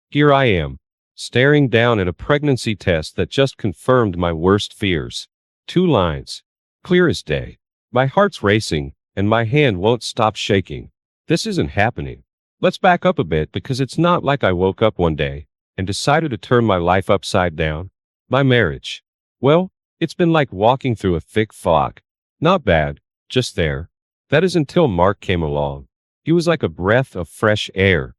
Here I am, staring down at a pregnancy test that just confirmed my worst fears. 2 lines. Clear as day. My heart's racing, and my hand won't stop shaking. This isn't happening. Let's back up a bit because it's not like I woke up one day and decided to turn my life upside down. My marriage. Well, it's been like walking through a thick fog. Not bad, just there. That is until Mark came along. He was like a breath of fresh air.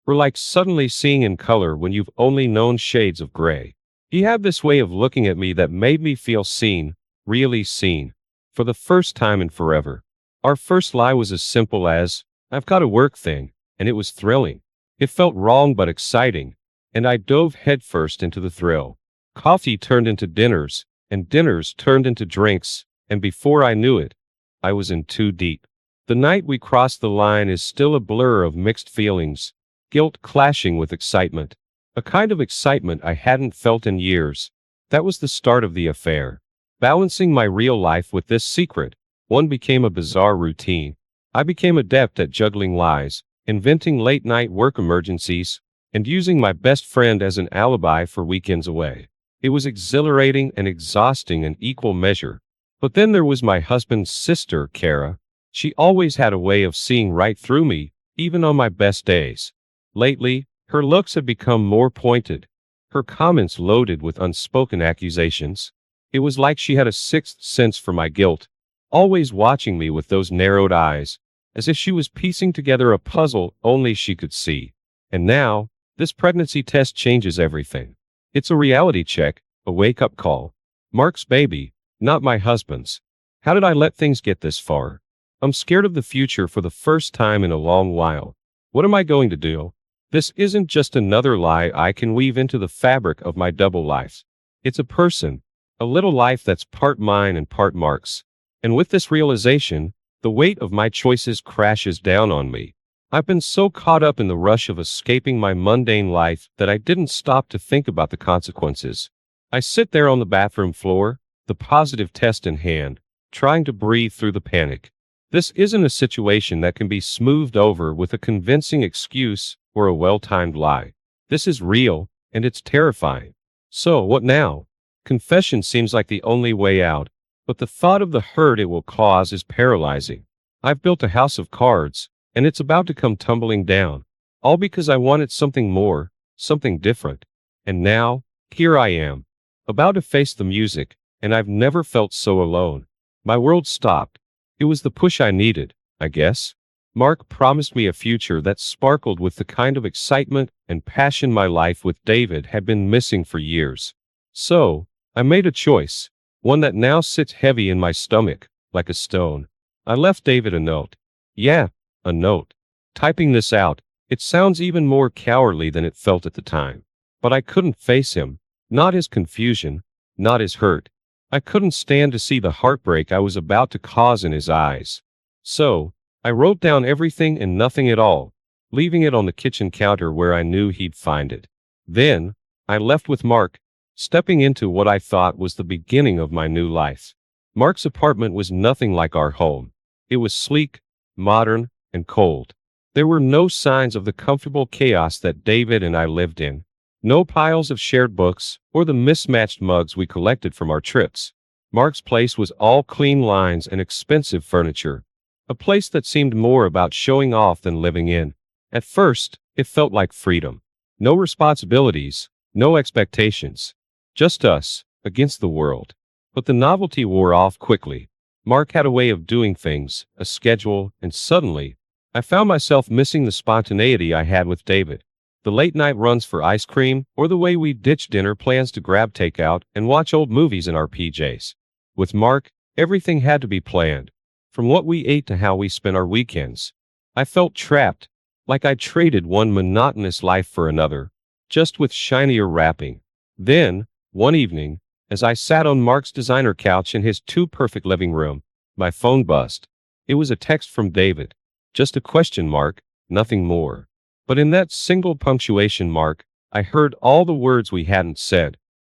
Or like suddenly seeing in color when you've only known shades of gray. He had this way of looking at me that made me feel seen, really seen, for the first time in forever. Our first lie was as simple as, I've got a work thing, and it was thrilling. It felt wrong but exciting, and I dove headfirst into the thrill. Coffee turned into dinners, and dinners turned into drinks, and before I knew it, I was in too deep. The night we crossed the line is still a blur of mixed feelings, guilt clashing with excitement. A kind of excitement I hadn't felt in years. That was the start of the affair. Balancing my real life with this secret, one became a bizarre routine. I became adept at juggling lies, inventing late-night work emergencies, and using my best friend as an alibi for weekends away. It was exhilarating and exhausting in equal measure. But then there was my husband's sister, Kara. She always had a way of seeing right through me, even on my best days. Lately, her looks had become more pointed, her comments loaded with unspoken accusations. It was like she had a sixth sense for my guilt, always watching me with those narrowed eyes, as if she was piecing together a puzzle only she could see. And now, this pregnancy test changes everything. It's a reality check, a wake-up call. Mark's baby, not my husband's. How did I let things get this far? I'm scared of the future for the first time in a long while. What am I going to do? This isn't just another lie I can weave into the fabric of my double life. It's a person, a little life that's part mine and part Mark's. And with this realization, the weight of my choices crashes down on me. I've been so caught up in the rush of escaping my mundane life that I didn't stop to think about the consequences. I sit there on the bathroom floor, the positive test in hand, trying to breathe through the panic. This isn't a situation that can be smoothed over with a convincing excuse or a well-timed lie. This is real, and it's terrifying. So, what now? Confession seems like the only way out, but the thought of the hurt it will cause is paralyzing. I've built a house of cards, and it's about to come tumbling down, all because I wanted something more, something different. And now, here I am, about to face the music, and I've never felt so alone. My world stopped. It was the push I needed, I guess. Mark promised me a future that sparkled with the kind of excitement and passion my life with David had been missing for years. So, I made a choice, one that now sits heavy in my stomach, like a stone. I left David a note. Yeah, a note. Typing this out, it sounds even more cowardly than it felt at the time. But I couldn't face him, not his confusion, not his hurt. I couldn't stand to see the heartbreak I was about to cause in his eyes. So, I wrote down everything and nothing at all, leaving it on the kitchen counter where I knew he'd find it. Then, I left with Mark, stepping into what I thought was the beginning of my new life. Mark's apartment was nothing like our home. It was sleek, modern, and cold. There were no signs of the comfortable chaos that David and I lived in. No piles of shared books, or the mismatched mugs we collected from our trips. Mark's place was all clean lines and expensive furniture. A place that seemed more about showing off than living in. At first, it felt like freedom. No responsibilities, no expectations. Just us, against the world. But the novelty wore off quickly. Mark had a way of doing things, a schedule, and suddenly, I found myself missing the spontaneity I had with David. The late-night runs for ice cream, or the way we ditched dinner plans to grab takeout and watch old movies in our PJs. With Mark, everything had to be planned. From what we ate to how we spent our weekends. I felt trapped, like I traded one monotonous life for another, just with shinier wrapping. Then, one evening, as I sat on Mark's designer couch in his too-perfect living room, my phone buzzed. It was a text from David. Just a question mark, nothing more. But in that single punctuation mark, I heard all the words we hadn't said,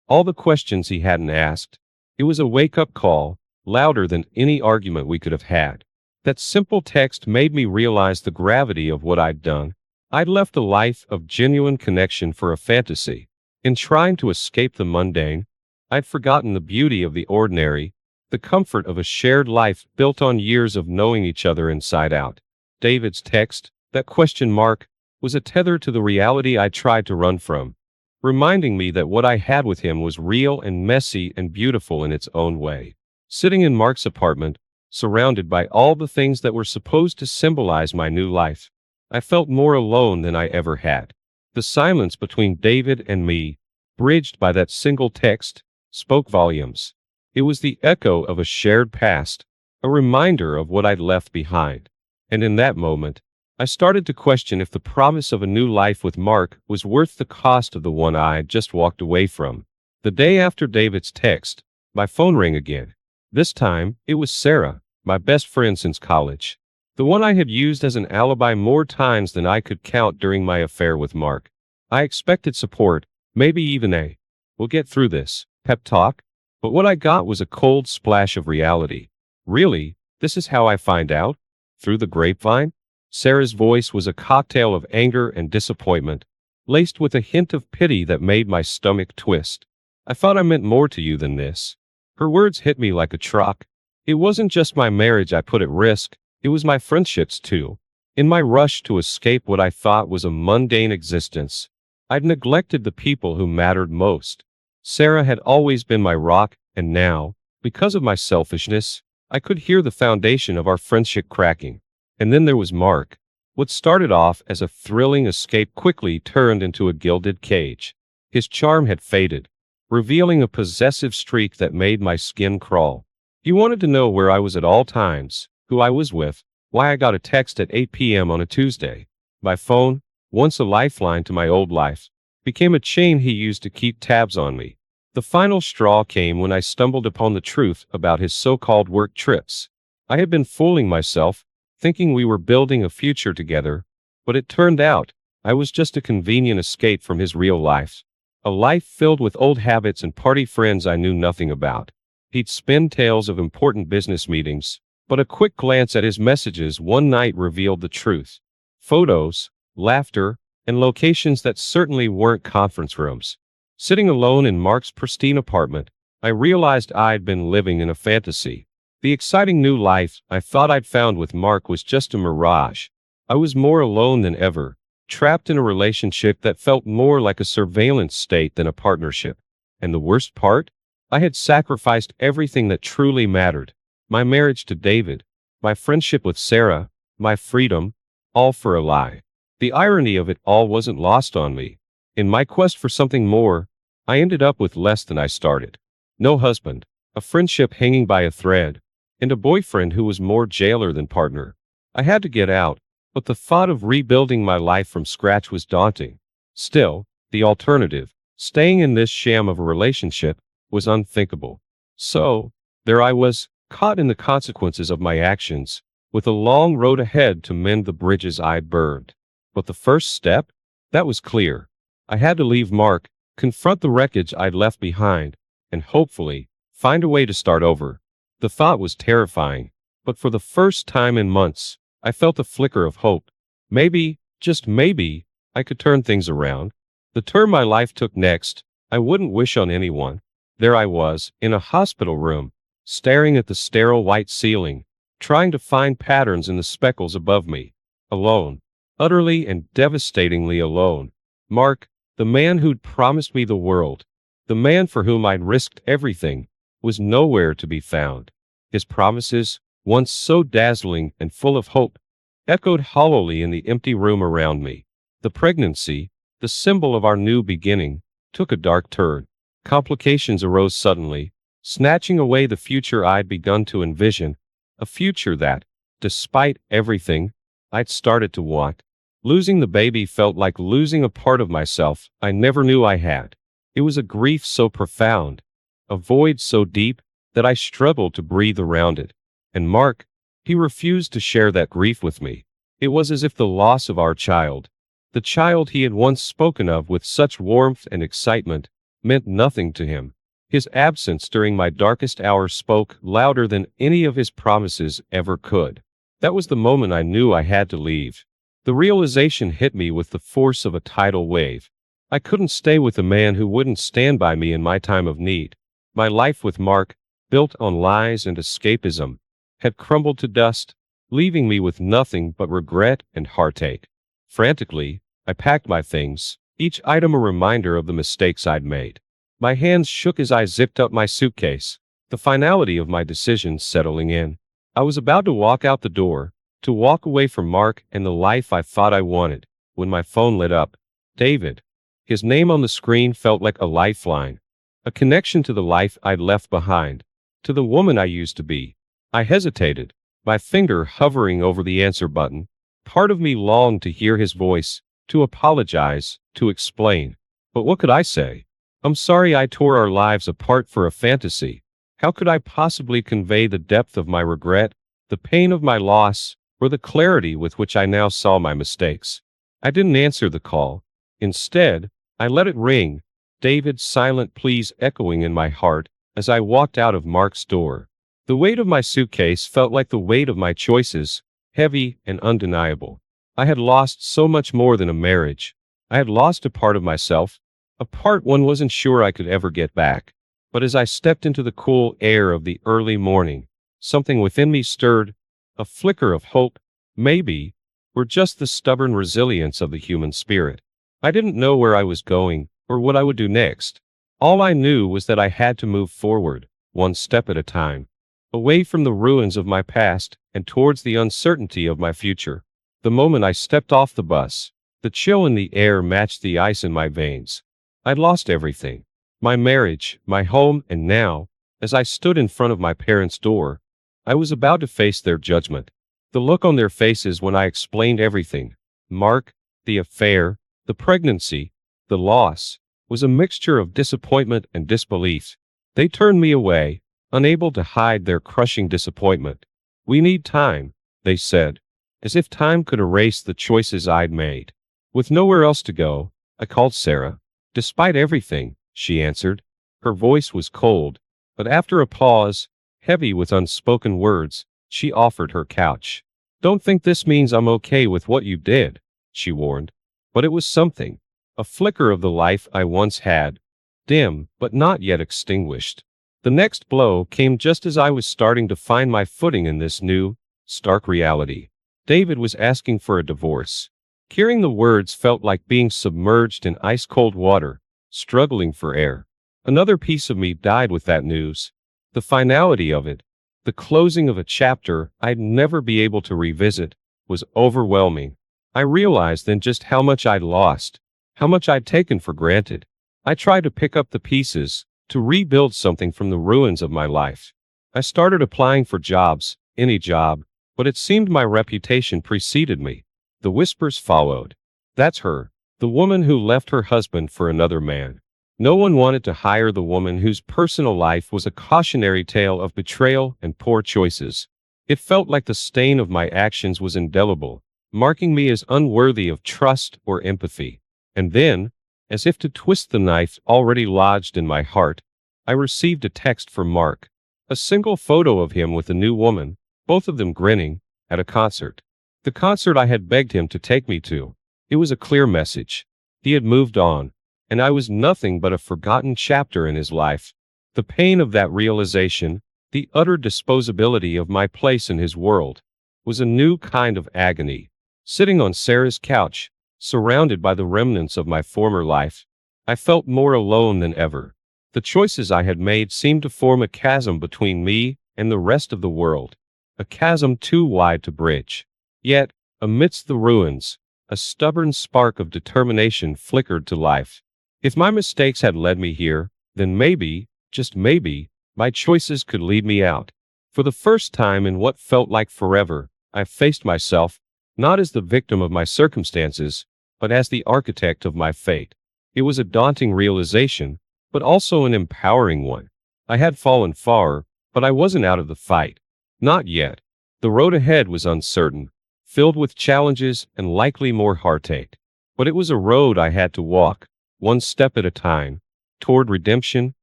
all the questions he hadn't asked. It was a wake-up call, louder than any argument we could have had. That simple text made me realize the gravity of what I'd done. I'd left a life of genuine connection for a fantasy. In trying to escape the mundane, I'd forgotten the beauty of the ordinary, the comfort of a shared life built on years of knowing each other inside out. David's text, that question mark, was a tether to the reality I tried to run from, reminding me that what I had with him was real and messy and beautiful in its own way. Sitting in Mark's apartment, surrounded by all the things that were supposed to symbolize my new life, I felt more alone than I ever had. The silence between David and me, bridged by that single text, spoke volumes. It was the echo of a shared past, a reminder of what I'd left behind. And in that moment, I started to question if the promise of a new life with Mark was worth the cost of the one I'd just walked away from. The day after David's text, my phone rang again. This time, it was Sarah, my best friend since college. The one I had used as an alibi more times than I could count during my affair with Mark. I expected support, maybe even "we'll get through this" pep talk, but what I got was a cold splash of reality. "Really? This is how I find out? Through the grapevine?" Sarah's voice was a cocktail of anger and disappointment, laced with a hint of pity that made my stomach twist. "I thought I meant more to you than this." Her words hit me like a truck. It wasn't just my marriage I put at risk, it was my friendships too. In my rush to escape what I thought was a mundane existence, I'd neglected the people who mattered most. Sarah had always been my rock, and now, because of my selfishness, I could hear the foundation of our friendship cracking. And then there was Mark. What started off as a thrilling escape quickly turned into a gilded cage. His charm had faded, revealing a possessive streak that made my skin crawl. He wanted to know where I was at all times, who I was with, why I got a text at 8 p.m. on a Tuesday. My phone, once a lifeline to my old life, became a chain he used to keep tabs on me. The final straw came when I stumbled upon the truth about his so-called work trips. I had been fooling myself, thinking we were building a future together, but it turned out I was just a convenient escape from his real life. A life filled with old habits and party friends I knew nothing about. He'd spin tales of important business meetings, but a quick glance at his messages one night revealed the truth. Photos, laughter, and locations that certainly weren't conference rooms. Sitting alone in Mark's pristine apartment, I realized I'd been living in a fantasy. The exciting new life I thought I'd found with Mark was just a mirage. I was more alone than ever, trapped in a relationship that felt more like a surveillance state than a partnership. And the worst part? I had sacrificed everything that truly mattered. My marriage to David, my friendship with Sarah, my freedom, all for a lie. The irony of it all wasn't lost on me. In my quest for something more, I ended up with less than I started. No husband, a friendship hanging by a thread, and a boyfriend who was more jailer than partner. I had to get out, but the thought of rebuilding my life from scratch was daunting. Still, the alternative, staying in this sham of a relationship, was unthinkable. So, there I was, caught in the consequences of my actions, with a long road ahead to mend the bridges I'd burned. But the first step? That was clear. I had to leave Mark, confront the wreckage I'd left behind, and hopefully, find a way to start over. The thought was terrifying, but for the first time in months, I felt a flicker of hope. Maybe, just maybe, I could turn things around. The turn my life took next, I wouldn't wish on anyone. There I was, in a hospital room, staring at the sterile white ceiling, trying to find patterns in the speckles above me. Alone. Utterly and devastatingly alone. Mark, the man who'd promised me the world, the man for whom I'd risked everything, was nowhere to be found. His promises, once so dazzling and full of hope, echoed hollowly in the empty room around me. The pregnancy, the symbol of our new beginning, took a dark turn. Complications arose suddenly, snatching away the future I'd begun to envision, a future that, despite everything, I'd started to want. Losing the baby felt like losing a part of myself I never knew I had. It was a grief so profound, a void so deep, that I struggled to breathe around it. And Mark, he refused to share that grief with me. It was as if the loss of our child, the child he had once spoken of with such warmth and excitement, meant nothing to him. His absence during my darkest hour spoke louder than any of his promises ever could. That was the moment I knew I had to leave. The realization hit me with the force of a tidal wave. I couldn't stay with a man who wouldn't stand by me in my time of need. My life with Mark, built on lies and escapism, had crumbled to dust, leaving me with nothing but regret and heartache. Frantically, I packed my things, each item a reminder of the mistakes I'd made. My hands shook as I zipped up my suitcase, the finality of my decision settling in. I was about to walk out the door, to walk away from Mark and the life I thought I wanted, when my phone lit up. David. His name on the screen felt like a lifeline, a connection to the life I'd left behind, to the woman I used to be. I hesitated, my finger hovering over the answer button. Part of me longed to hear his voice, to apologize, to explain. But what could I say? I'm sorry I tore our lives apart for a fantasy. How could I possibly convey the depth of my regret, the pain of my loss, or the clarity with which I now saw my mistakes? I didn't answer the call. Instead, I let it ring, David's silent pleas echoing in my heart as I walked out of Mark's door. The weight of my suitcase felt like the weight of my choices, heavy and undeniable. I had lost so much more than a marriage. I had lost a part of myself, a part one wasn't sure I could ever get back. But as I stepped into the cool air of the early morning, something within me stirred, a flicker of hope, maybe, or just the stubborn resilience of the human spirit. I didn't know where I was going, or what I would do next. All I knew was that I had to move forward, one step at a time, away from the ruins of my past and towards the uncertainty of my future. The moment I stepped off the bus, the chill in the air matched the ice in my veins. I'd lost everything. My marriage, my home, and now, as I stood in front of my parents' door, I was about to face their judgment. The look on their faces when I explained everything, Mark, the affair, the pregnancy, the loss, was a mixture of disappointment and disbelief. They turned me away, unable to hide their crushing disappointment. We need time, they said, as if time could erase the choices I'd made. With nowhere else to go, I called Sarah. Despite everything, she answered. Her voice was cold, but after a pause, heavy with unspoken words, she offered her couch. Don't think this means I'm okay with what you did, she warned. But it was something, a flicker of the life I once had, dim but not yet extinguished. The next blow came just as I was starting to find my footing in this new, stark reality. David was asking for a divorce. Hearing the words felt like being submerged in ice-cold water, struggling for air. Another piece of me died with that news. The finality of it, the closing of a chapter I'd never be able to revisit, was overwhelming. I realized then just how much I'd lost, how much I'd taken for granted. I tried to pick up the pieces, to rebuild something from the ruins of my life. I started applying for jobs, any job, but it seemed my reputation preceded me. The whispers followed. That's her, the woman who left her husband for another man. No one wanted to hire the woman whose personal life was a cautionary tale of betrayal and poor choices. It felt like the stain of my actions was indelible, marking me as unworthy of trust or empathy. And then, as if to twist the knife already lodged in my heart, I received a text from Mark. A single photo of him with a new woman, both of them grinning, at a concert. The concert I had begged him to take me to. It was a clear message. He had moved on, and I was nothing but a forgotten chapter in his life. The pain of that realization, the utter disposability of my place in his world, was a new kind of agony. Sitting on Sarah's couch, surrounded by the remnants of my former life, I felt more alone than ever. The choices I had made seemed to form a chasm between me and the rest of the world, a chasm too wide to bridge. Yet, amidst the ruins, a stubborn spark of determination flickered to life. If my mistakes had led me here, then maybe, just maybe, my choices could lead me out. For the first time in what felt like forever, I faced myself, not as the victim of my circumstances, but as the architect of my fate. It was a daunting realization, but also an empowering one. I had fallen far, but I wasn't out of the fight. Not yet. The road ahead was uncertain, filled with challenges and likely more heartache. But it was a road I had to walk, one step at a time, toward redemption,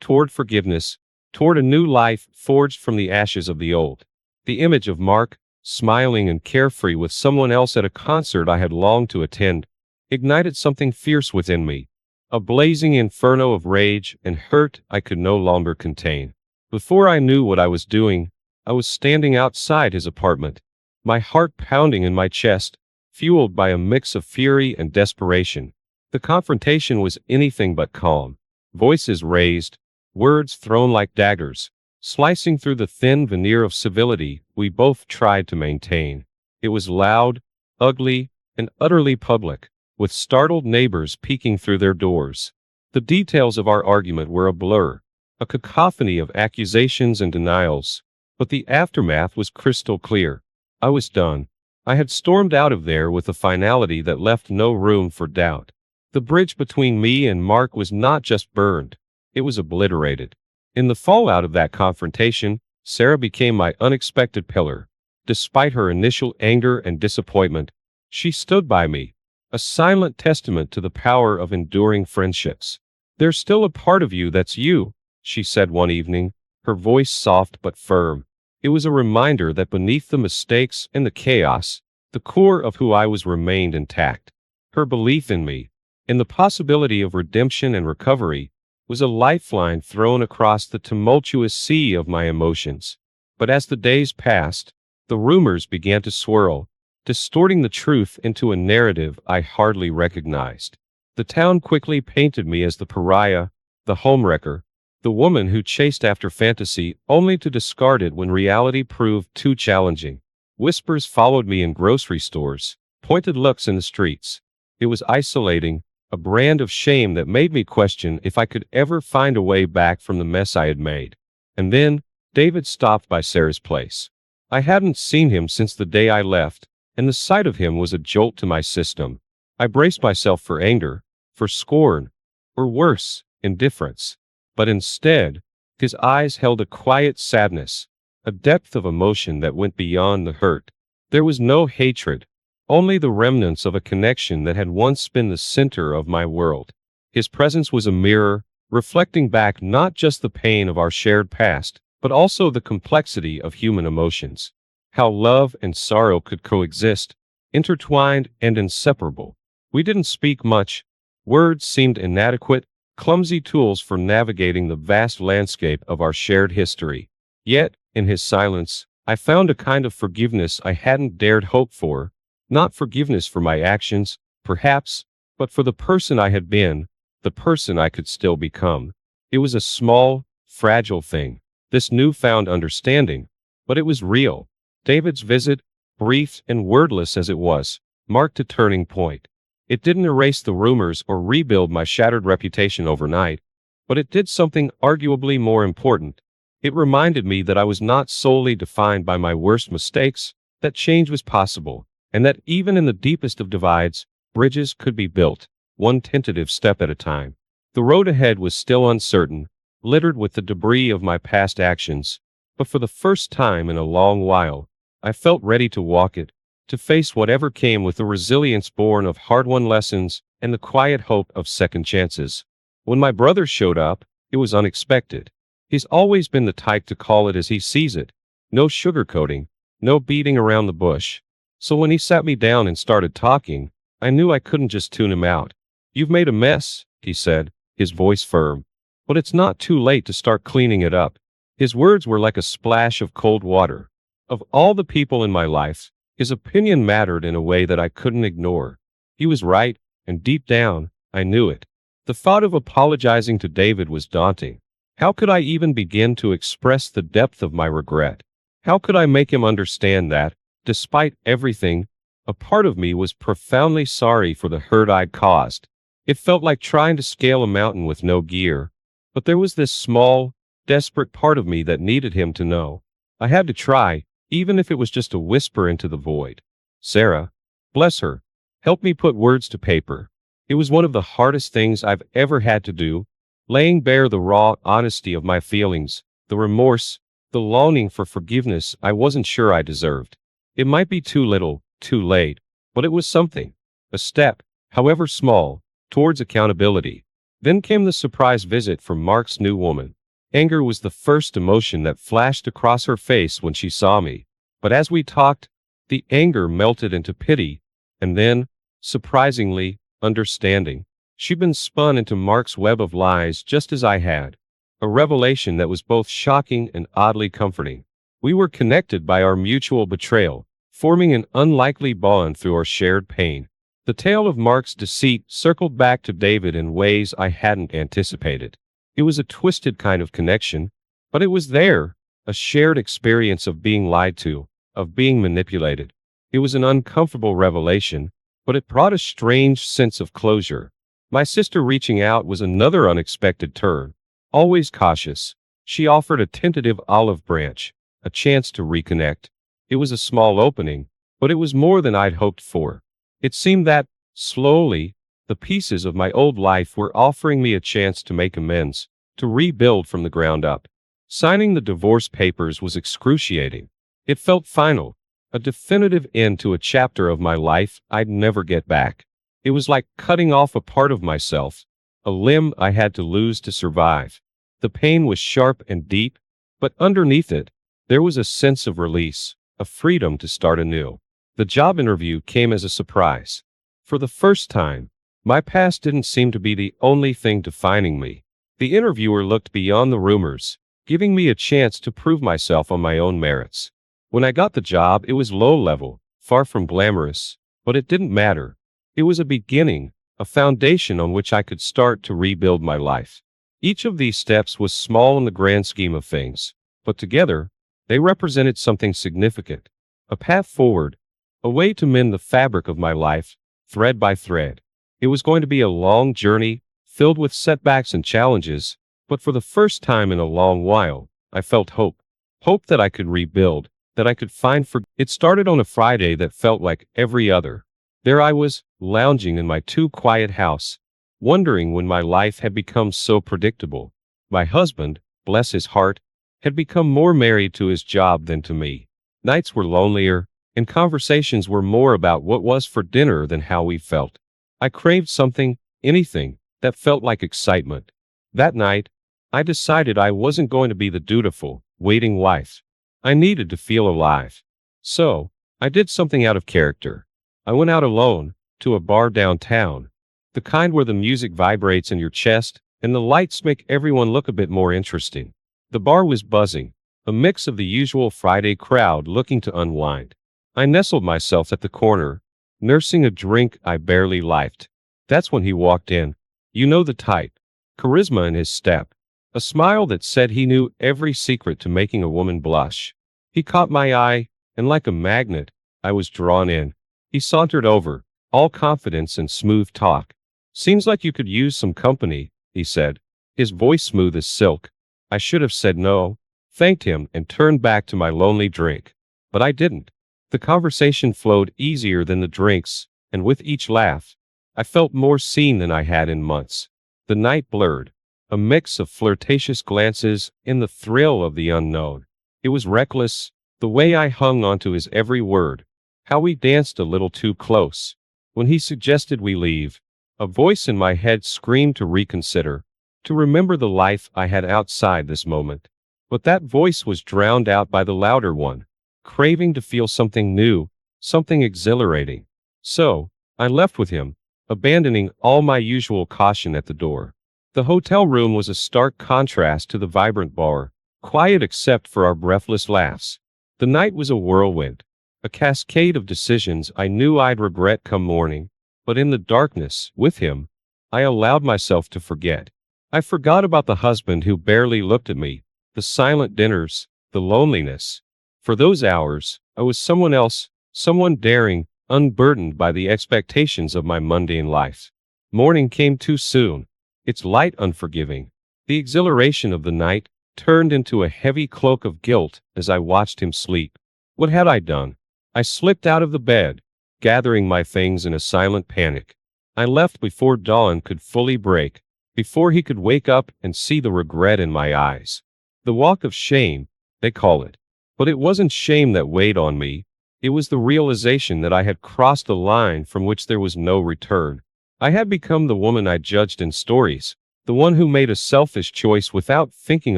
toward forgiveness, toward a new life forged from the ashes of the old. The image of Mark, smiling and carefree with someone else at a concert I had longed to attend, ignited something fierce within me, a blazing inferno of rage and hurt I could no longer contain. Before I knew what I was doing, I was standing outside his apartment, my heart pounding in my chest, fueled by a mix of fury and desperation. The confrontation was anything but calm. Voices raised, words thrown like daggers, slicing through the thin veneer of civility we both tried to maintain. It was loud, ugly, and utterly public, with startled neighbors peeking through their doors. The details of our argument were a blur, a cacophony of accusations and denials, but the aftermath was crystal clear. I was done. I had stormed out of there with a finality that left no room for doubt. The bridge between me and Mark was not just burned, it was obliterated. In the fallout of that confrontation, Sarah became my unexpected pillar. Despite her initial anger and disappointment, she stood by me, a silent testament to the power of enduring friendships. "There's still a part of you that's you," she said one evening, her voice soft but firm. It was a reminder that beneath the mistakes and the chaos, the core of who I was remained intact. Her belief in me, in the possibility of redemption and recovery, was a lifeline thrown across the tumultuous sea of my emotions. But as the days passed, the rumors began to swirl, distorting the truth into a narrative I hardly recognized. The town quickly painted me as the pariah, the homewrecker, the woman who chased after fantasy only to discard it when reality proved too challenging. Whispers followed me in grocery stores, pointed looks in the streets. It was isolating, a brand of shame that made me question if I could ever find a way back from the mess I had made. And then, David stopped by Sarah's place. I hadn't seen him since the day I left, and the sight of him was a jolt to my system. I braced myself for anger, for scorn, or worse, indifference. But instead, his eyes held a quiet sadness, a depth of emotion that went beyond the hurt. There was no hatred, only the remnants of a connection that had once been the center of my world. His presence was a mirror, reflecting back not just the pain of our shared past, but also the complexity of human emotions. How love and sorrow could coexist, intertwined and inseparable. We didn't speak much. Words seemed inadequate, clumsy tools for navigating the vast landscape of our shared history. Yet, in his silence, I found a kind of forgiveness I hadn't dared hope for. Not forgiveness for my actions, perhaps, but for the person I had been, the person I could still become. It was a small, fragile thing, this newfound understanding, but it was real. David's visit, brief and wordless as it was, marked a turning point. It didn't erase the rumors or rebuild my shattered reputation overnight, but it did something arguably more important. It reminded me that I was not solely defined by my worst mistakes, that change was possible, and that even in the deepest of divides, bridges could be built, one tentative step at a time. The road ahead was still uncertain, littered with the debris of my past actions, but for the first time in a long while, I felt ready to walk it, to face whatever came with the resilience born of hard-won lessons and the quiet hope of second chances. When my brother showed up, it was unexpected. He's always been the type to call it as he sees it. No sugarcoating, no beating around the bush. So when he sat me down and started talking, I knew I couldn't just tune him out. "You've made a mess," he said, his voice firm. "But it's not too late to start cleaning it up." His words were like a splash of cold water. Of all the people in my life, his opinion mattered in a way that I couldn't ignore. He was right, and deep down, I knew it. The thought of apologizing to David was daunting. How could I even begin to express the depth of my regret? How could I make him understand that, despite everything, a part of me was profoundly sorry for the hurt I'd caused? It felt like trying to scale a mountain with no gear, but there was this small, desperate part of me that needed him to know. I had to try, even if it was just a whisper into the void. Sarah, bless her, helped me put words to paper. It was one of the hardest things I've ever had to do, laying bare the raw honesty of my feelings, the remorse, the longing for forgiveness I wasn't sure I deserved. It might be too little, too late, but it was something, a step, however small, towards accountability. Then came the surprise visit from Mark's new woman. Anger was the first emotion that flashed across her face when she saw me. But as we talked, The anger melted into pity, and then, surprisingly, understanding. She'd been spun into Mark's web of lies just as I had. A revelation that was both shocking and oddly comforting. We were connected by our mutual betrayal, forming an unlikely bond through our shared pain. The tale of Mark's deceit circled back to David in ways I hadn't anticipated. It was a twisted kind of connection, but it was there, a shared experience of being lied to, of being manipulated. It was an uncomfortable revelation, but it brought a strange sense of closure. My sister reaching out was another unexpected turn. Always cautious, she offered a tentative olive branch, a chance to reconnect. It was a small opening, but it was more than I'd hoped for. It seemed that, slowly, the pieces of my old life were offering me a chance to make amends, to rebuild from the ground up. Signing the divorce papers was excruciating. It felt final, a definitive end to a chapter of my life I'd never get back. It was like cutting off a part of myself, a limb I had to lose to survive. The pain was sharp and deep, but underneath it, there was a sense of release, a freedom to start anew. The job interview came as a surprise. For the first time, my past didn't seem to be the only thing defining me. The interviewer looked beyond the rumors, giving me a chance to prove myself on my own merits. When I got the job, it was low level, far from glamorous, but it didn't matter. It was a beginning, a foundation on which I could start to rebuild my life. Each of these steps was small in the grand scheme of things, but together, they represented something significant. A path forward, a way to mend the fabric of my life, thread by thread. It was going to be a long journey, filled with setbacks and challenges, but for the first time in a long while, I felt hope. Hope that I could rebuild, that I could find It started on a Friday that felt like every other. There I was, lounging in my too-quiet house, wondering when my life had become so predictable. My husband, bless his heart, had become more married to his job than to me. Nights were lonelier, and conversations were more about what was for dinner than how we felt. I craved something, anything, that felt like excitement. That night, I decided I wasn't going to be the dutiful, waiting wife. I needed to feel alive. So, I did something out of character. I went out alone, to a bar downtown. The kind where the music vibrates in your chest, and the lights make everyone look a bit more interesting. The bar was buzzing, a mix of the usual Friday crowd looking to unwind. I nestled myself at the corner, nursing a drink I barely liked. That's when he walked in. You know the type. Charisma in his step. A smile that said he knew every secret to making a woman blush. He caught my eye, and like a magnet, I was drawn in. He sauntered over, all confidence and smooth talk. Seems like you could use some company, he said, his voice smooth as silk. I should have said no, thanked him, and turned back to my lonely drink. But I didn't. The conversation flowed easier than the drinks, and with each laugh, I felt more seen than I had in months. The night blurred, a mix of flirtatious glances and the thrill of the unknown. It was reckless, the way I hung onto his every word, how we danced a little too close. When he suggested we leave, a voice in my head screamed to reconsider, to remember the life I had outside this moment. But that voice was drowned out by the louder one, craving to feel something new, something exhilarating. So, I left with him, abandoning all my usual caution at the door. The hotel room was a stark contrast to the vibrant bar, quiet except for our breathless laughs. The night was a whirlwind, a cascade of decisions I knew I'd regret come morning, but in the darkness, with him, I allowed myself to forget. I forgot about the husband who barely looked at me, the silent dinners, the loneliness. For those hours, I was someone else, someone daring, unburdened by the expectations of my mundane life. Morning came too soon, its light unforgiving. The exhilaration of the night turned into a heavy cloak of guilt as I watched him sleep. What had I done? I slipped out of the bed, gathering my things in a silent panic. I left before dawn could fully break, before he could wake up and see the regret in my eyes. The walk of shame, they call it. But it wasn't shame that weighed on me. It was the realization that I had crossed a line from which there was no return. I had become the woman I judged in stories, the one who made a selfish choice without thinking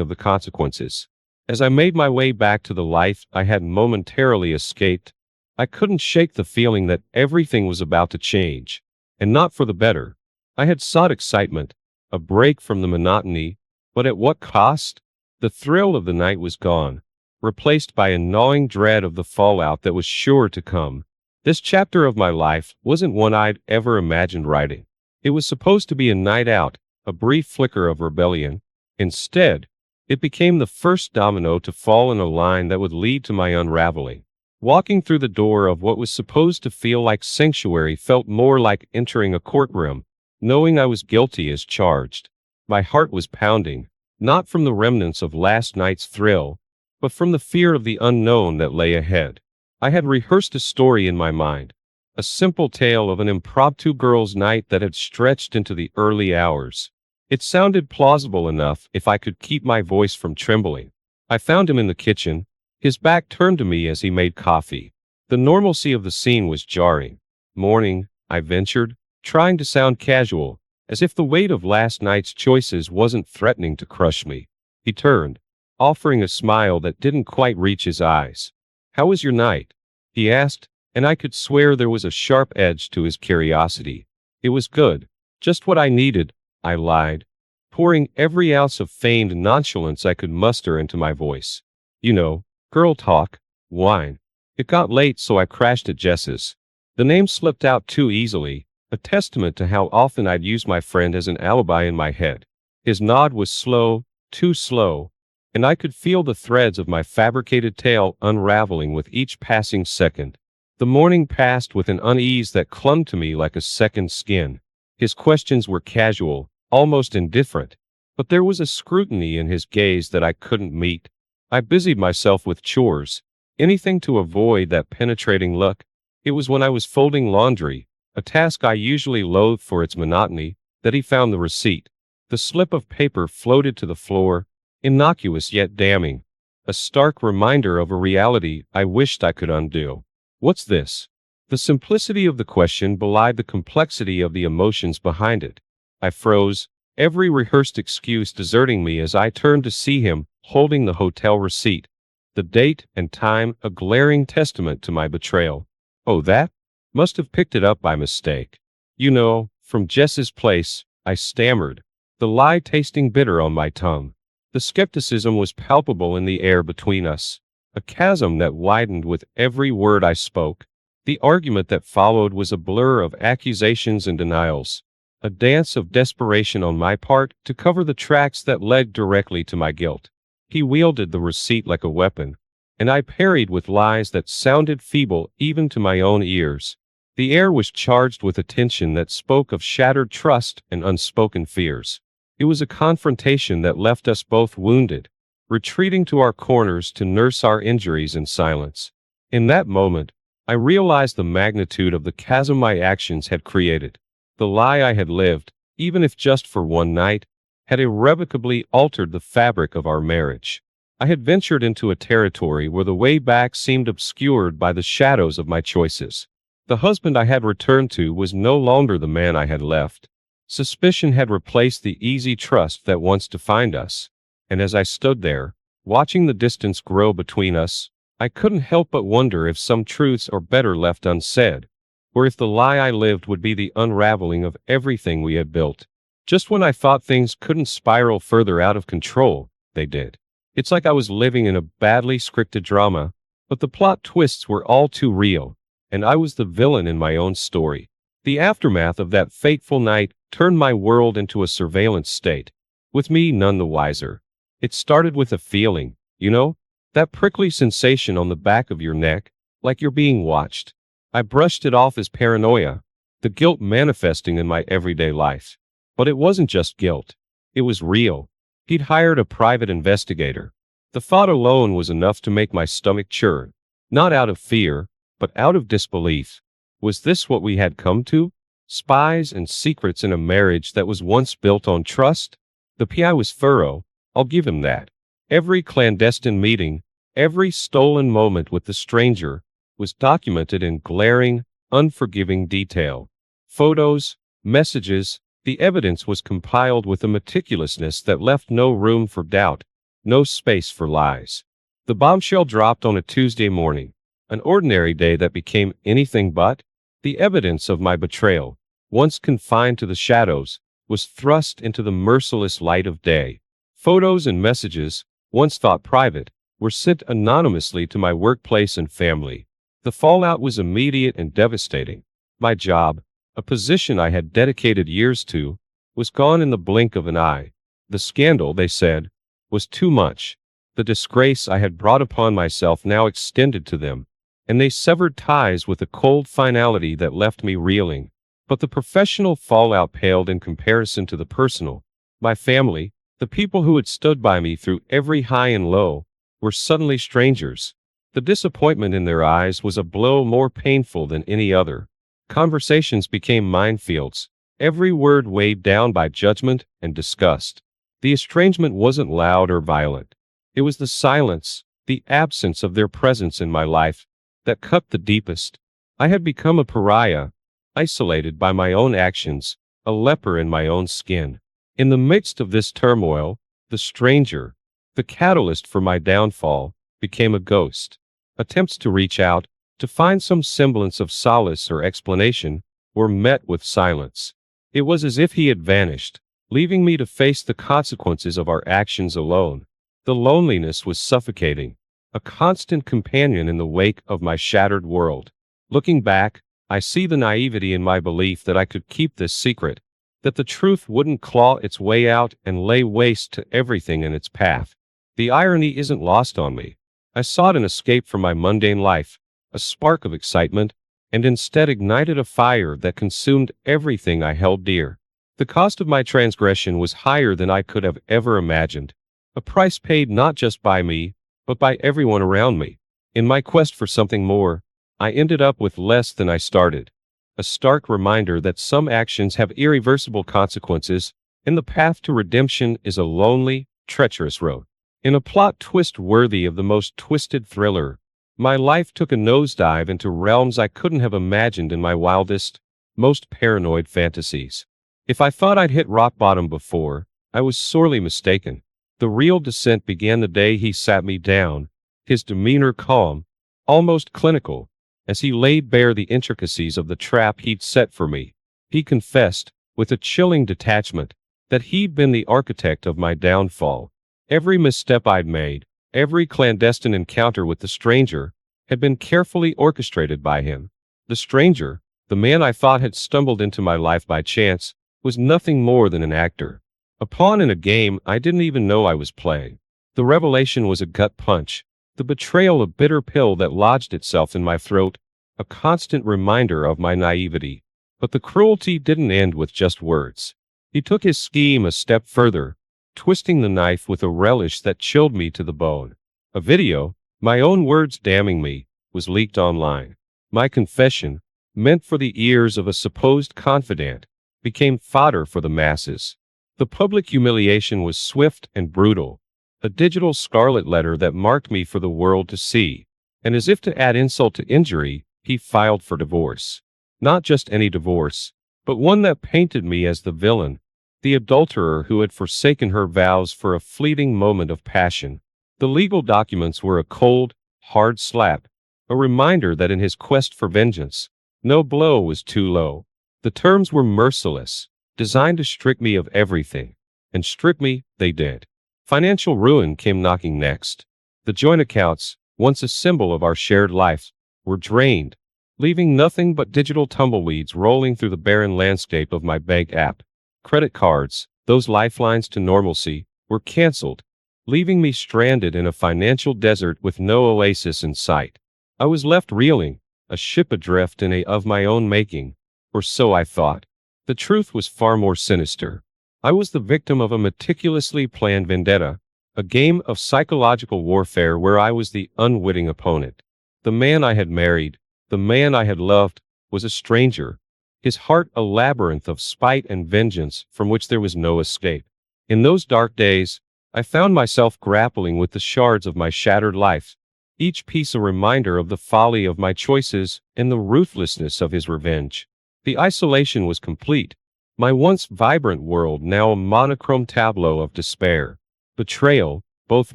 of the consequences. As I made my way back to the life I had momentarily escaped, I couldn't shake the feeling that everything was about to change, and not for the better. I had sought excitement, a break from the monotony, but at what cost? The thrill of the night was gone, replaced by a gnawing dread of the fallout that was sure to come. This chapter of my life wasn't one I'd ever imagined writing. It was supposed to be a night out, a brief flicker of rebellion. Instead, it became the first domino to fall in a line that would lead to my unraveling. Walking through the door of what was supposed to feel like sanctuary felt more like entering a courtroom, knowing I was guilty as charged. My heart was pounding, not from the remnants of last night's thrill, but from the fear of the unknown that lay ahead. I had rehearsed a story in my mind, a simple tale of an impromptu girls' night that had stretched into the early hours. It sounded plausible enough if I could keep my voice from trembling. I found him in the kitchen, his back turned to me as he made coffee. The normalcy of the scene was jarring. "Morning," I ventured, trying to sound casual, as if the weight of last night's choices wasn't threatening to crush me. He turned, offering a smile that didn't quite reach his eyes. "How was your night?" he asked, and I could swear there was a sharp edge to his curiosity. "It was good. Just what I needed," I lied, pouring every ounce of feigned nonchalance I could muster into my voice. "You know, girl talk, wine." It got late, so I crashed at Jess's. The name slipped out too easily, a testament to how often I'd use my friend as an alibi in my head. His nod was slow, too slow, and I could feel the threads of my fabricated tale unraveling with each passing second. The morning passed with an unease that clung to me like a second skin. His questions were casual, almost indifferent, but there was a scrutiny in his gaze that I couldn't meet. I busied myself with chores, anything to avoid that penetrating look. It was when I was folding laundry, a task I usually loathed for its monotony, that he found the receipt. The slip of paper floated to the floor, innocuous yet damning, a stark reminder of a reality I wished I could undo. "What's this?" The simplicity of the question belied the complexity of the emotions behind it. I froze, every rehearsed excuse deserting me as I turned to see him, holding the hotel receipt. The date and time, a glaring testament to my betrayal. "Oh, that? Must have picked it up by mistake. You know, from Jess's place," I stammered, the lie tasting bitter on my tongue. The skepticism was palpable in the air between us, a chasm that widened with every word I spoke. The argument that followed was a blur of accusations and denials, a dance of desperation on my part to cover the tracks that led directly to my guilt. He wielded the receipt like a weapon, and I parried with lies that sounded feeble even to my own ears. The air was charged with a tension that spoke of shattered trust and unspoken fears. It was a confrontation that left us both wounded, retreating to our corners to nurse our injuries in silence. In that moment, I realized the magnitude of the chasm my actions had created. The lie I had lived, even if just for one night, had irrevocably altered the fabric of our marriage. I had ventured into a territory where the way back seemed obscured by the shadows of my choices. The husband I had returned to was no longer the man I had left. Suspicion had replaced the easy trust that once defined us. And as I stood there, watching the distance grow between us, I couldn't help but wonder if some truths are better left unsaid, or if the lie I lived would be the unraveling of everything we had built. Just when I thought things couldn't spiral further out of control, they did. It's like I was living in a badly scripted drama, but the plot twists were all too real, and I was the villain in my own story. The aftermath of that fateful night turned my world into a surveillance state, with me none the wiser. It started with a feeling, you know, that prickly sensation on the back of your neck, like you're being watched. I brushed it off as paranoia, the guilt manifesting in my everyday life. But it wasn't just guilt. It was real. He'd hired a private investigator. The thought alone was enough to make my stomach churn, not out of fear, but out of disbelief. Was this what we had come to? Spies and secrets in a marriage that was once built on trust? The PI was thorough, I'll give him that. Every clandestine meeting, every stolen moment with the stranger, was documented in glaring, unforgiving detail. Photos, messages, the evidence was compiled with a meticulousness that left no room for doubt, no space for lies. The bombshell dropped on a Tuesday morning. An ordinary day that became anything but. The evidence of my betrayal, once confined to the shadows, was thrust into the merciless light of day. Photos and messages, once thought private, were sent anonymously to my workplace and family. The fallout was immediate and devastating. My job, a position I had dedicated years to, was gone in the blink of an eye. The scandal, they said, was too much. The disgrace I had brought upon myself now extended to them, and they severed ties with a cold finality that left me reeling. But the professional fallout paled in comparison to the personal. My family, the people who had stood by me through every high and low, were suddenly strangers. The disappointment in their eyes was a blow more painful than any other. Conversations became minefields, every word weighed down by judgment and disgust. The estrangement wasn't loud or violent. It was the silence, the absence of their presence in my life, that cut the deepest. I had become a pariah, isolated by my own actions, a leper in my own skin. In the midst of this turmoil, the stranger, the catalyst for my downfall, became a ghost. Attempts to reach out, to find some semblance of solace or explanation, were met with silence. It was as if he had vanished, leaving me to face the consequences of our actions alone. The loneliness was suffocating, a constant companion in the wake of my shattered world. Looking back, I see the naivety in my belief that I could keep this secret, that the truth wouldn't claw its way out and lay waste to everything in its path. The irony isn't lost on me. I sought an escape from my mundane life, a spark of excitement, and instead ignited a fire that consumed everything I held dear. The cost of my transgression was higher than I could have ever imagined, a price paid not just by me, but by everyone around me. In my quest for something more, I ended up with less than I started. A stark reminder that some actions have irreversible consequences, and the path to redemption is a lonely, treacherous road. In a plot twist worthy of the most twisted thriller, my life took a nosedive into realms I couldn't have imagined in my wildest, most paranoid fantasies. If I thought I'd hit rock bottom before, I was sorely mistaken. The real descent began the day he sat me down, his demeanor calm, almost clinical, as he laid bare the intricacies of the trap he'd set for me. He confessed, with a chilling detachment, that he'd been the architect of my downfall. Every misstep I'd made, every clandestine encounter with the stranger, had been carefully orchestrated by him. The stranger, the man I thought had stumbled into my life by chance, was nothing more than an actor. A pawn in a game I didn't even know I was playing. The revelation was a gut punch, the betrayal a bitter pill that lodged itself in my throat, a constant reminder of my naivety. But the cruelty didn't end with just words. He took his scheme a step further, twisting the knife with a relish that chilled me to the bone. A video, my own words damning me, was leaked online. My confession, meant for the ears of a supposed confidant, became fodder for the masses. The public humiliation was swift and brutal, a digital scarlet letter that marked me for the world to see. And as if to add insult to injury, he filed for divorce. Not just any divorce, but one that painted me as the villain, the adulterer who had forsaken her vows for a fleeting moment of passion. The legal documents were a cold, hard slap, a reminder that in his quest for vengeance, no blow was too low. The terms were merciless, designed to strip me of everything, and strip me they did. Financial ruin came knocking next. The joint accounts, once a symbol of our shared life, were drained, leaving nothing but digital tumbleweeds rolling through the barren landscape of my bank app. Credit cards, those lifelines to normalcy, were canceled, leaving me stranded in a financial desert with no oasis in sight. I was left reeling, a ship adrift in a of my own making, or so I thought. The truth was far more sinister. I was the victim of a meticulously planned vendetta, a game of psychological warfare where I was the unwitting opponent. The man I had married, the man I had loved, was a stranger, his heart a labyrinth of spite and vengeance from which there was no escape. In those dark days, I found myself grappling with the shards of my shattered life, each piece a reminder of the folly of my choices and the ruthlessness of his revenge. The isolation was complete, my once vibrant world now a monochrome tableau of despair. Betrayal, both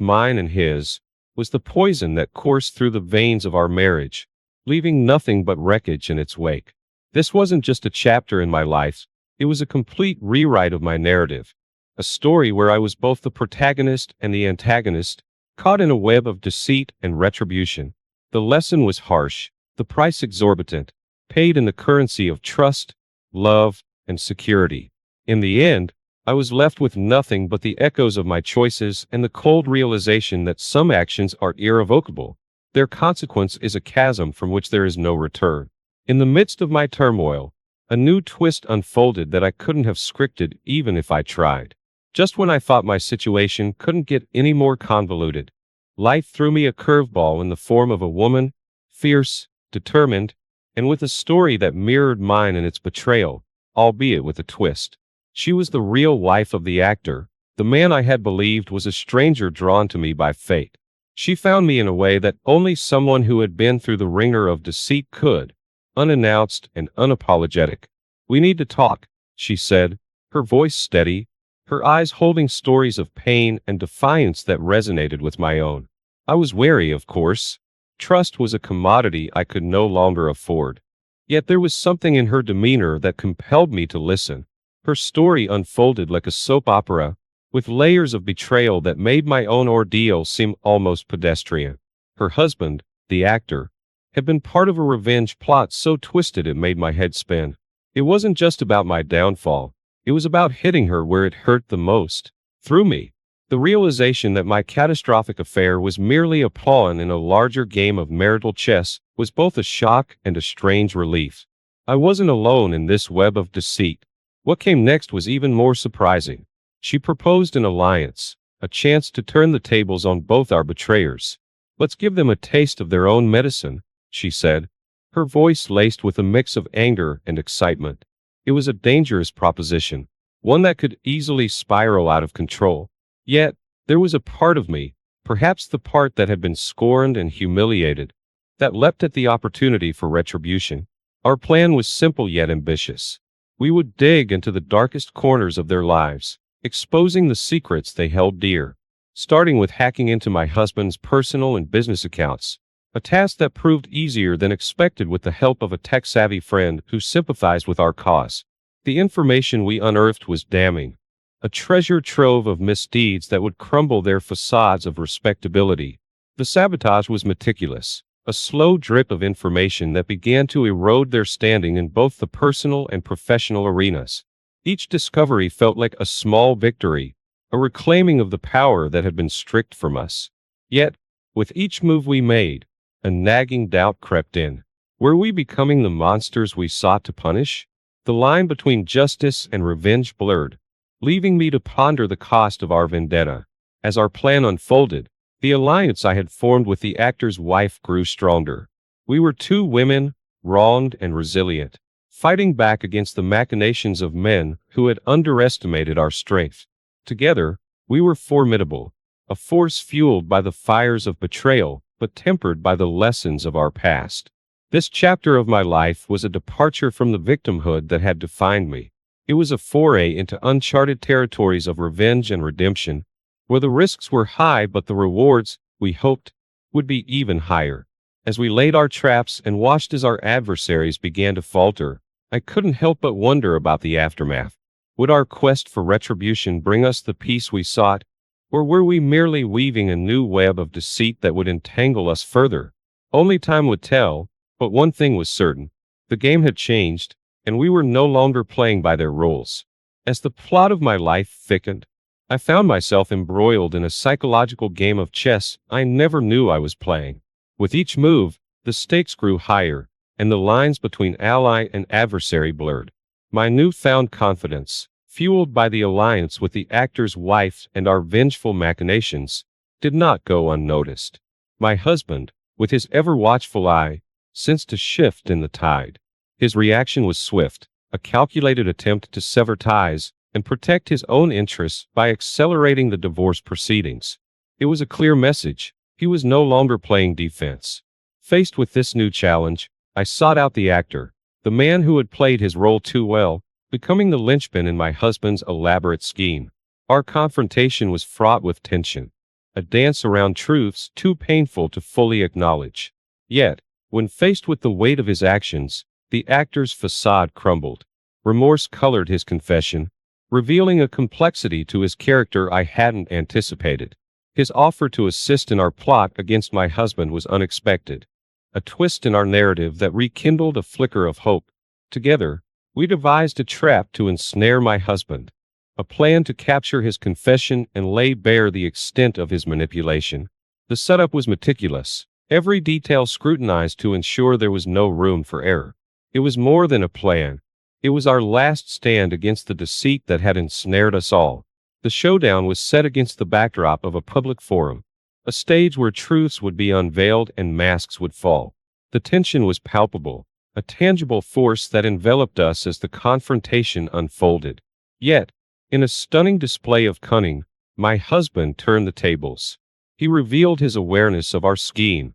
mine and his, was the poison that coursed through the veins of our marriage, leaving nothing but wreckage in its wake. This wasn't just a chapter in my life, it was a complete rewrite of my narrative. A story where I was both the protagonist and the antagonist, caught in a web of deceit and retribution. The lesson was harsh, the price exorbitant, paid in the currency of trust, love, and security. In the end, I was left with nothing but the echoes of my choices and the cold realization that some actions are irrevocable. Their consequence is a chasm from which there is no return. In the midst of my turmoil, a new twist unfolded that I couldn't have scripted even if I tried. Just when I thought my situation couldn't get any more convoluted, life threw me a curveball in the form of a woman, fierce, determined, and with a story that mirrored mine in its betrayal, albeit with a twist. She was the real wife of the actor, the man I had believed was a stranger drawn to me by fate. She found me in a way that only someone who had been through the wringer of deceit could, unannounced and unapologetic. "We need to talk," she said, her voice steady, her eyes holding stories of pain and defiance that resonated with my own. I was wary, of course. Trust was a commodity I could no longer afford. Yet there was something in her demeanor that compelled me to listen. Her story unfolded like a soap opera, with layers of betrayal that made my own ordeal seem almost pedestrian. Her husband, the actor, had been part of a revenge plot so twisted it made my head spin. It wasn't just about my downfall. It was about hitting her where it hurt the most, through me. The realization that my catastrophic affair was merely a pawn in a larger game of marital chess was both a shock and a strange relief. I wasn't alone in this web of deceit. What came next was even more surprising. She proposed an alliance, a chance to turn the tables on both our betrayers. "Let's give them a taste of their own medicine," she said, her voice laced with a mix of anger and excitement. It was a dangerous proposition, one that could easily spiral out of control. Yet, there was a part of me, perhaps the part that had been scorned and humiliated, that leapt at the opportunity for retribution. Our plan was simple yet ambitious. We would dig into the darkest corners of their lives, exposing the secrets they held dear, starting with hacking into my husband's personal and business accounts, a task that proved easier than expected with the help of a tech-savvy friend who sympathized with our cause. The information we unearthed was damning, a treasure trove of misdeeds that would crumble their facades of respectability. The sabotage was meticulous, a slow drip of information that began to erode their standing in both the personal and professional arenas. Each discovery felt like a small victory, a reclaiming of the power that had been stripped from us. Yet, with each move we made, a nagging doubt crept in. Were we becoming the monsters we sought to punish? The line between justice and revenge blurred, leaving me to ponder the cost of our vendetta. As our plan unfolded, the alliance I had formed with the actor's wife grew stronger. We were two women, wronged and resilient, fighting back against the machinations of men who had underestimated our strength. Together, we were formidable, a force fueled by the fires of betrayal, but tempered by the lessons of our past. This chapter of my life was a departure from the victimhood that had defined me. It was a foray into uncharted territories of revenge and redemption, where the risks were high but the rewards, we hoped, would be even higher. As we laid our traps and watched as our adversaries began to falter, I couldn't help but wonder about the aftermath. Would our quest for retribution bring us the peace we sought, or were we merely weaving a new web of deceit that would entangle us further? Only time would tell, but one thing was certain. The game had changed, and we were no longer playing by their rules. As the plot of my life thickened, I found myself embroiled in a psychological game of chess I never knew I was playing. With each move, the stakes grew higher, and the lines between ally and adversary blurred. My newfound confidence, fueled by the alliance with the actor's wife and our vengeful machinations, did not go unnoticed. My husband, with his ever-watchful eye, sensed a shift in the tide. His reaction was swift, a calculated attempt to sever ties and protect his own interests by accelerating the divorce proceedings. It was a clear message. He was no longer playing defense. Faced with this new challenge, I sought out the actor, the man who had played his role too well, becoming the linchpin in my husband's elaborate scheme. Our confrontation was fraught with tension, a dance around truths too painful to fully acknowledge. Yet, When faced with the weight of his actions, the actor's facade crumbled. Remorse colored his confession, revealing a complexity to his character I hadn't anticipated. His offer to assist in our plot against my husband was unexpected, a twist in our narrative that rekindled a flicker of hope. Together, we devised a trap to ensnare my husband, a plan to capture his confession and lay bare the extent of his manipulation. The setup was meticulous, every detail scrutinized to ensure there was no room for error. It was more than a plan. It was our last stand against the deceit that had ensnared us all. The showdown was set against the backdrop of a public forum, a stage where truths would be unveiled and masks would fall. The tension was palpable, a tangible force that enveloped us as the confrontation unfolded. Yet, in a stunning display of cunning, my husband turned the tables. He revealed his awareness of our scheme,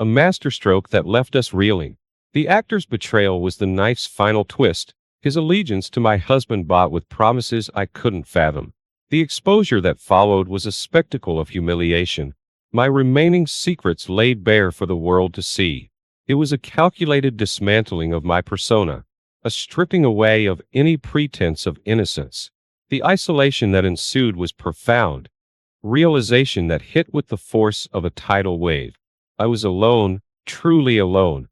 a masterstroke that left us reeling. The actor's betrayal was the knife's final twist, his allegiance to my husband bought with promises I couldn't fathom. The exposure that followed was a spectacle of humiliation, my remaining secrets laid bare for the world to see. It was a calculated dismantling of my persona, a stripping away of any pretense of innocence. The isolation that ensued was profound, realization that hit with the force of a tidal wave. I was alone, truly alone,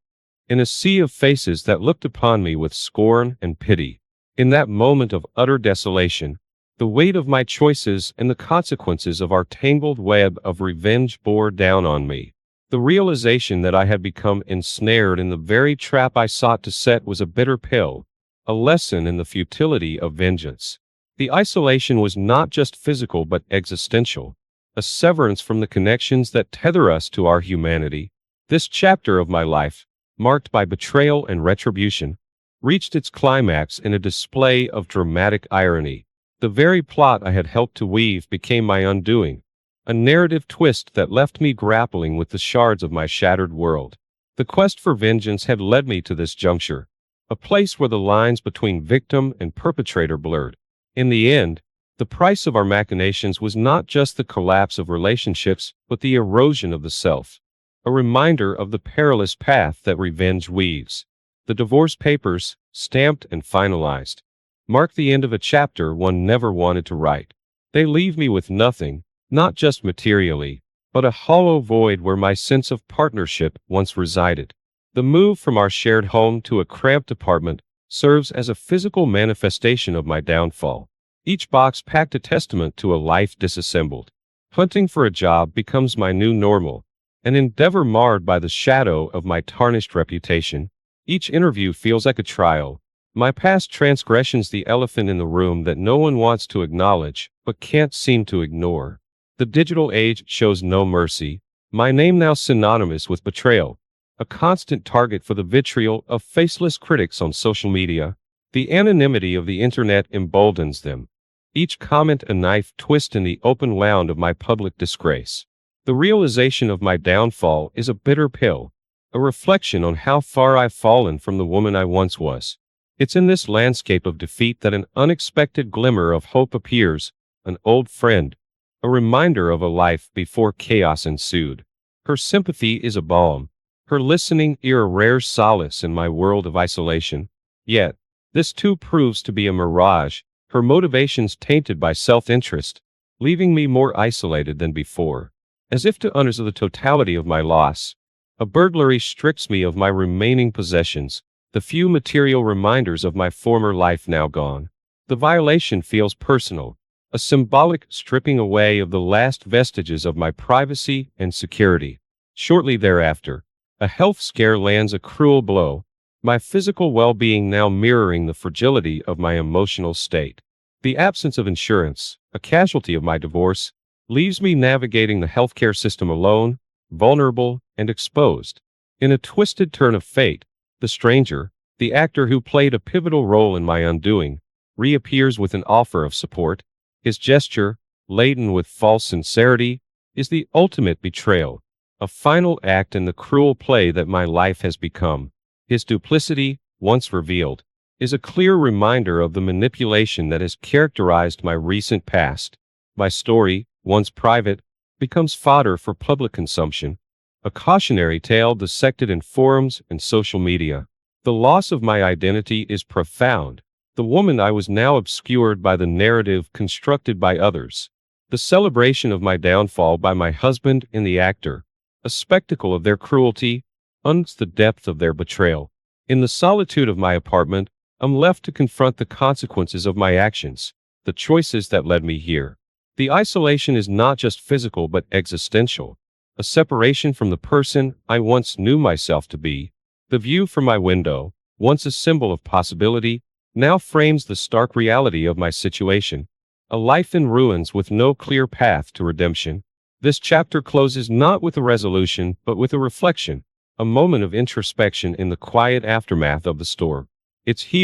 in a sea of faces that looked upon me with scorn and pity. In that moment of utter desolation, the weight of my choices and the consequences of our tangled web of revenge bore down on me. The realization that I had become ensnared in the very trap I sought to set was a bitter pill, a lesson in the futility of vengeance. The isolation was not just physical but existential, a severance from the connections that tether us to our humanity. This chapter of my life, marked by betrayal and retribution, reached its climax in a display of dramatic irony. The very plot I had helped to weave became my undoing, a narrative twist that left me grappling with the shards of my shattered world. The quest for vengeance had led me to this juncture, a place where the lines between victim and perpetrator blurred. In the end, the price of our machinations was not just the collapse of relationships, but the erosion of the self, a reminder of the perilous path that revenge weaves. The divorce papers, stamped and finalized, mark the end of a chapter one never wanted to write. They leave me with nothing, not just materially, but a hollow void where my sense of partnership once resided. The move from our shared home to a cramped apartment serves as a physical manifestation of my downfall. Each box packed a testament to a life disassembled. Hunting for a job becomes my new normal, an endeavor marred by the shadow of my tarnished reputation. Each interview feels like a trial, my past transgressions the elephant in the room that no one wants to acknowledge, but can't seem to ignore. The digital age shows no mercy, my name now synonymous with betrayal, a constant target for the vitriol of faceless critics on social media. The anonymity of the internet emboldens them, each comment a knife twist in the open wound of my public disgrace. The realization of my downfall is a bitter pill, a reflection on how far I've fallen from the woman I once was. It's in this landscape of defeat that an unexpected glimmer of hope appears, an old friend, a reminder of a life before chaos ensued. Her sympathy is a balm, her listening ear a rare solace in my world of isolation. Yet, this too proves to be a mirage, her motivations tainted by self-interest, leaving me more isolated than before. As if to undo the totality of my loss, a burglary strips me of my remaining possessions, the few material reminders of my former life now gone. The violation feels personal, a symbolic stripping away of the last vestiges of my privacy and security. Shortly thereafter, a health scare lands a cruel blow, my physical well-being now mirroring the fragility of my emotional state. The absence of insurance, a casualty of my divorce, leaves me navigating the healthcare system alone, vulnerable, and exposed. In a twisted turn of fate, the stranger, the actor who played a pivotal role in my undoing, reappears with an offer of support. His gesture, laden with false sincerity, is the ultimate betrayal, a final act in the cruel play that my life has become. His duplicity, once revealed, is a clear reminder of the manipulation that has characterized my recent past. My story, once private, becomes fodder for public consumption, a cautionary tale dissected in forums and social media. The loss of my identity is profound. The woman I was now obscured by the narrative constructed by others. The celebration of my downfall by my husband and the actor. A spectacle of their cruelty, the depth of their betrayal. In the solitude of my apartment, I'm left to confront the consequences of my actions, the choices that led me here. The isolation is not just physical but existential, a separation from the person I once knew myself to be. The view from my window, once a symbol of possibility, now frames the stark reality of my situation. A life in ruins with no clear path to redemption. This chapter closes not with a resolution, but with a reflection, a moment of introspection in the quiet aftermath of the storm. It's here